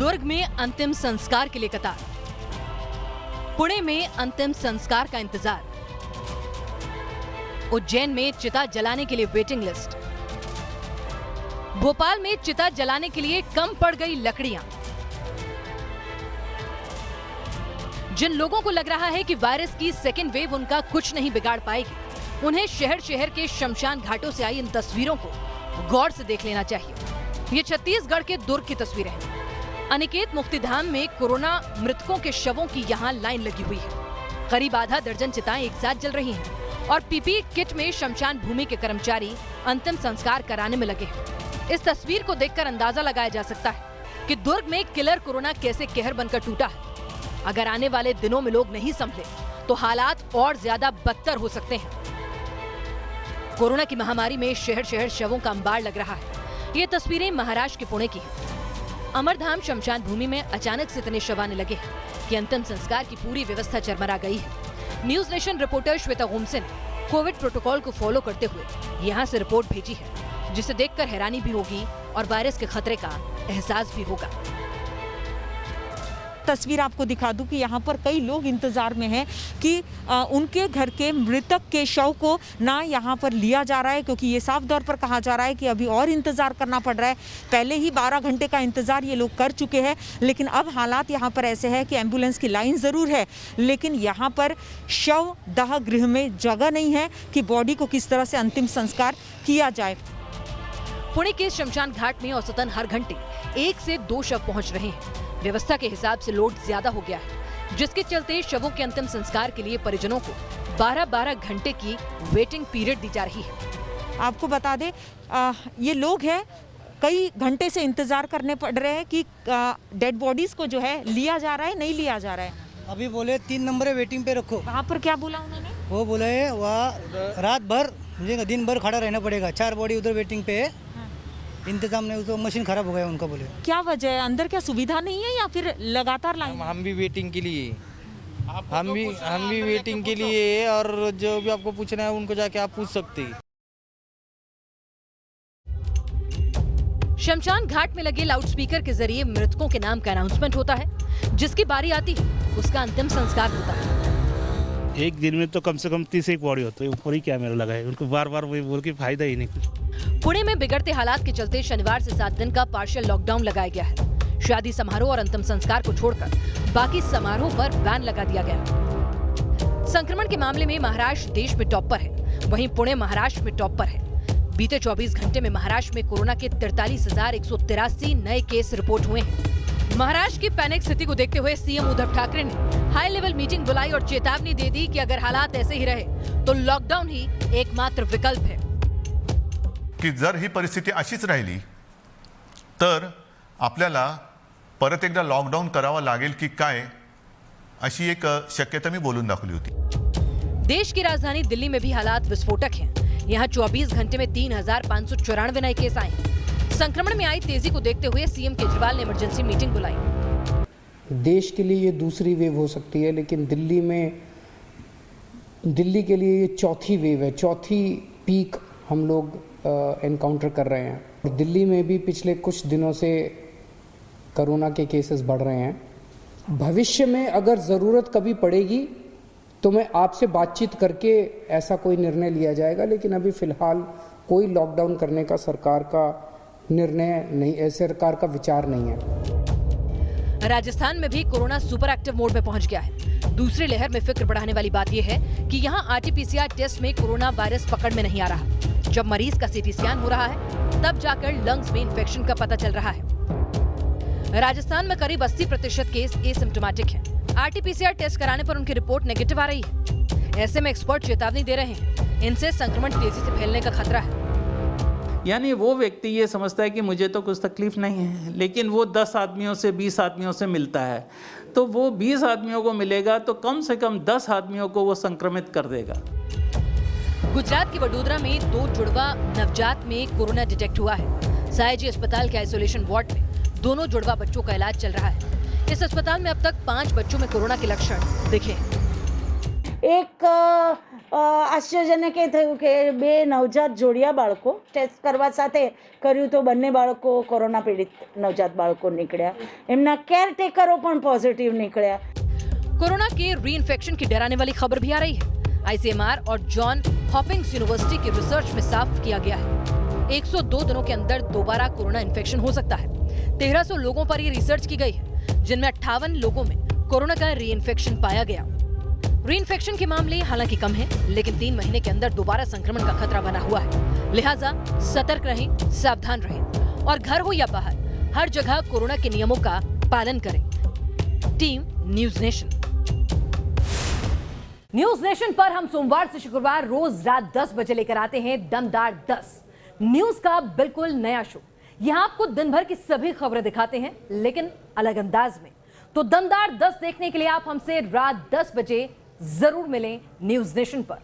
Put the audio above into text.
दुर्ग में अंतिम संस्कार के लिए कतार, पुणे में अंतिम संस्कार का इंतजार, उज्जैन में चिता जलाने के लिए वेटिंग लिस्ट, भोपाल में चिता जलाने के लिए कम पड़ गई लकड़ियां। जिन लोगों को लग रहा है कि वायरस की सेकेंड वेव उनका कुछ नहीं बिगाड़ पाएगी, उन्हें शहर शहर के शमशान घाटों से आई इन तस्वीरों को गौर से देख लेना चाहिए। ये छत्तीसगढ़ के दुर्ग की तस्वीरें हैं। अनिकेत मुक्तिधाम में कोरोना मृतकों के शवों की यहाँ लाइन लगी हुई है। करीब आधा दर्जन चिताएं एक साथ जल रही हैं और पीपीई किट में शमशान भूमि के कर्मचारी अंतिम संस्कार कराने में लगे हैं। इस तस्वीर को देखकर अंदाजा लगाया जा सकता है कि दुर्ग में किलर कोरोना कैसे कहर बनकर टूटा है। अगर आने वाले दिनों में लोग नहीं संभले तो हालात और ज्यादा बदतर हो सकते हैं। कोरोना की महामारी में शहर शहर शवों का अंबार लग रहा है। ये तस्वीरें महाराष्ट्र के पुणे की हैं। अमरधाम शमशान भूमि में अचानक से इतने शव आने लगे हैं कि अंतिम संस्कार की पूरी व्यवस्था चरमरा गई है। न्यूज नेशन रिपोर्टर श्वेता गोमसे ने कोविड प्रोटोकॉल को फॉलो करते हुए यहाँ से रिपोर्ट भेजी है, जिसे देखकर हैरानी भी होगी और वायरस के खतरे का एहसास भी होगा। तस्वीर आपको दिखा दूं कि यहाँ पर कई लोग इंतजार में हैं कि उनके घर के मृतक के शव को ना यहाँ पर लिया जा रहा है, क्योंकि ये साफ तौर पर कहा जा रहा है कि अभी और इंतजार करना पड़ रहा है। पहले ही 12 घंटे का इंतजार ये लोग कर चुके हैं, लेकिन अब हालात यहाँ पर ऐसे है कि एम्बुलेंस की लाइन ज़रूर है, लेकिन यहाँ पर शव दाह गृह में जगह नहीं है कि बॉडी को किस तरह से अंतिम संस्कार किया जाए। पुणे के शमशान घाट में औसतन हर घंटे 1 से 2 शव पहुंच रहे हैं। व्यवस्था के हिसाब से लोड ज्यादा हो गया है, जिसके चलते शवों के अंतिम संस्कार के लिए परिजनों को 12-12 घंटे की वेटिंग पीरियड दी जा रही है। आपको बता दें, ये लोग हैं कई घंटे से इंतजार करने पड़ रहे हैं कि डेड बॉडीज को जो है लिया जा रहा है, नहीं लिया जा रहा है। अभी बोले 3 नंबर है, वेटिंग पे रखो। वहाँ पर क्या बोला उन्होंने? वो बोले वहाँ रात भर मुझे दिन भर खड़ा रहना पड़ेगा। 4 बॉडी उधर वेटिंग पे है, इंतजाम नहीं, उसको मशीन खराब हो गया उनका। बोले क्या वजह है? अंदर क्या सुविधा नहीं है या फिर लगातार लाइन? हम भी वेटिंग के लिए, हम भी वेटिंग के लिए, और जो भी आपको पूछना है उनको जाके आप पूछ सकते हैं। शमशान घाट में लगे लाउडस्पीकर के जरिए मृतकों के नाम का अनाउंसमेंट होता है। जिसकी बारी आती है उसका अंतिम संस्कार होता है। एक दिन में तो कम से कम 30 एक बॉडी होती है, ऊपर ही कैमरा लगा है। उनको बार बार वही बोल के फायदा ही नहीं कुछ। पुणे में बिगड़ते हालात के चलते शनिवार से 7 दिन का पार्शियल लॉकडाउन लगाया गया है। शादी समारोह और अंतिम संस्कार को छोड़कर बाकी समारोह पर बैन लगा दिया गया। संक्रमण के मामले में महाराष्ट्र देश में टॉप पर है, वहीं पुणे महाराष्ट्र में टॉप पर है। बीते 24 घंटे में महाराष्ट्र में कोरोना के 43,183 नए केस रिपोर्ट हुए हैं। महाराष्ट्र की पैनिक स्थिति को देखते हुए सीएम उद्धव ठाकरे ने हाई लेवल मीटिंग बुलाई और चेतावनी दे दी कि अगर हालात ऐसे ही रहे तो लॉकडाऊन ही एकमात्र विकल्प है। की जर ही परिस्थिती अशीच राहिली तर आपल्याला परत एकदा लॉकडाऊन करावा लागेल की काय, अशी एक शक्यता मी बोलून दाखवली होती। देश की राजधानी दिल्ली में भी हालात विस्फोटक हैं। यहाँ 24 घंटे में 3,594 नए केस आए। संक्रमण में आई तेजी को देखते हुए सीएम केजरीवाल ने इमरजेंसी मीटिंग बुलाई। देश के लिए ये दूसरी वेव हो सकती है, लेकिन दिल्ली के लिए ये चौथी वेव है, चौथी पीक हम लोग एनकाउंटर कर रहे हैं। और दिल्ली में भी पिछले कुछ दिनों से कोरोना के केसेस बढ़ रहे हैं। भविष्य में अगर ज़रूरत कभी पड़ेगी तो मैं आपसे बातचीत करके ऐसा कोई निर्णय लिया जाएगा, लेकिन अभी फ़िलहाल कोई लॉकडाउन करने का सरकार का निर्णय नहीं है, सरकार का विचार नहीं है। राजस्थान में भी कोरोना सुपर एक्टिव मोड में पहुंच गया है। दूसरी लहर में फिक्र बढ़ाने वाली बात यह है कि यहाँ RT-PCR टेस्ट में कोरोना वायरस पकड़ में नहीं आ रहा। जब मरीज का CT स्कैन हो रहा है तब जाकर लंग्स में इन्फेक्शन का पता चल रहा है। राजस्थान में करीब 80% केस एसिम्प्टोमेटिक हैं। RT-PCR टेस्ट कराने पर उनकी रिपोर्ट नेगेटिव आ रही है। ऐसे में एक्सपर्ट चेतावनी दे रहे हैं, इनसे संक्रमण तेजी से फैलने का खतरा है। यानी वो व्यक्ति ये समझता है कि मुझे तो कुछ तकलीफ नहीं है, लेकिन वो 10 आदमियों से 20 आदमियों से मिलता है, तो वो 20 आदमियों को मिलेगा तो कम से कम 10 आदमियों को वो संक्रमित कर देगा। गुजरात के वडोदरा में 2 जुड़वा नवजात में कोरोना डिटेक्ट हुआ है। सायाजी अस्पताल के आइसोलेशन वार्ड में दोनों जुड़वा बच्चों का इलाज चल रहा है। इस अस्पताल में अब तक 5 बच्चों में कोरोना के लक्षण दिखे। એક આશ્ચર્યજનક એ થયું કે 2 નવજાત જોડિયા બાળકો ટેસ્ટ કરવા સાથે કર્યું તો બંને બાળકો કોરોના પીડિત નવજાત બાળકો નીકળ્યા. એમના કેરટેકરો પણ પોઝિટિવ निकला. कोरोना के री-इन्फेक्शन की डराने वाली खबर भी आ रही है. आईसीएमआर और जॉन हॉपिंग्स यूनिवर्सिटी की रिसर्च में साफ किया गया है 102 दिनों के अंदर दोबारा कोरोना इन्फेक्शन हो सकता है. 1300 लोगों पर ये रिसर्च की गई है, जिनमें 58 लोगों में कोरोना का री-इन्फेक्शन पाया गया. री-इन्फेक्शन के मामले हालांकि कम हैं, लेकिन 3 महीने के अंदर दोबारा संक्रमण का खतरा बना हुआ है. लिहाजा सतर्क रहें, सावधान रहें और घर हो या बाहर हर जगह कोरोना के नियमों का पालन करें. Team news nation. News nation पर हम सोमवार से शुक्रवार रोज रात 10 बजे लेकर आते हैं दमदार 10 न्यूज का बिल्कुल नया शो. यहां आपको दिन भर की सभी खबरें दिखाते हैं, लेकिन अलग अंदाज में. तो दमदार 10 देखने के लिए आप हमसे रात 10 बजे जरूर मिलें न्यूज नेशन पर.